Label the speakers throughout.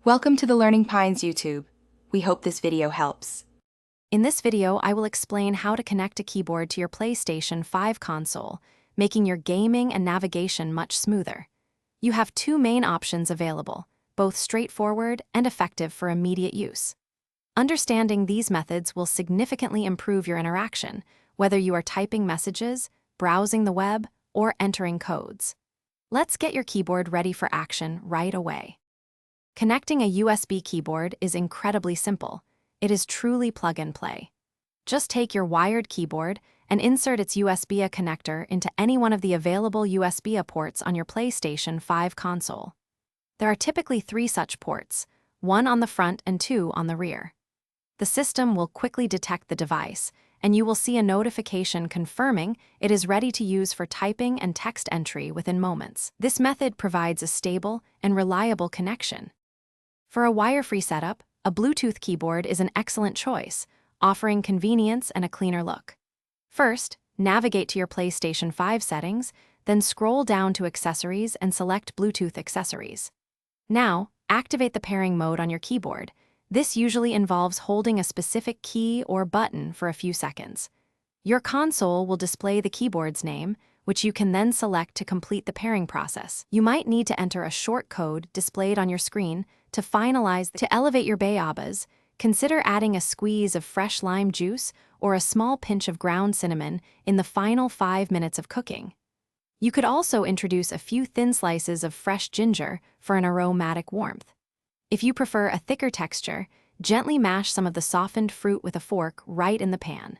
Speaker 1: Welcome to the Learning Pines YouTube. We hope this video helps.
Speaker 2: In this video, I will explain how to connect a keyboard to your PlayStation 5 console, making your gaming and navigation much smoother. You have two main options available, both straightforward and effective for immediate use. Understanding these methods will significantly improve your interaction, whether you are typing messages, browsing the web, or entering codes. Let's get your keyboard ready for action right away. Connecting a USB keyboard is incredibly simple. It is truly plug and play. Just take your wired keyboard and insert its USB-A connector into any one of the available USB-A ports on your PlayStation 5 console. There are typically 3 such ports, 1 on the front and 2 on the rear. The system will quickly detect the device, and you will see a notification confirming it is ready to use for typing and text entry within moments. This method provides a stable and reliable connection. For a wire-free setup, a Bluetooth keyboard is an excellent choice, offering convenience and a cleaner look. First, navigate to your PlayStation 5 settings, then scroll down to Accessories and select Bluetooth Accessories. Now, activate the pairing mode on your keyboard. This usually involves holding a specific key or button for a few seconds. Your console will display the keyboard's name, which you can then select to complete the pairing process. You might need to enter a short code displayed on your screen to finalize. To elevate your bayabas, consider adding a squeeze of fresh lime juice or a small pinch of ground cinnamon in the final 5 minutes of cooking. You could also introduce a few thin slices of fresh ginger for an aromatic warmth. If you prefer a thicker texture, gently mash some of the softened fruit with a fork right in the pan.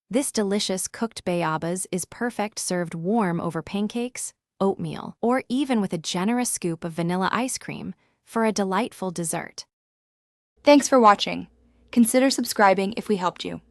Speaker 2: This delicious cooked bayabas is perfect served warm over pancakes, oatmeal, or even with a generous scoop of vanilla ice cream for a delightful dessert.
Speaker 1: Thanks for watching. Consider subscribing if we helped you.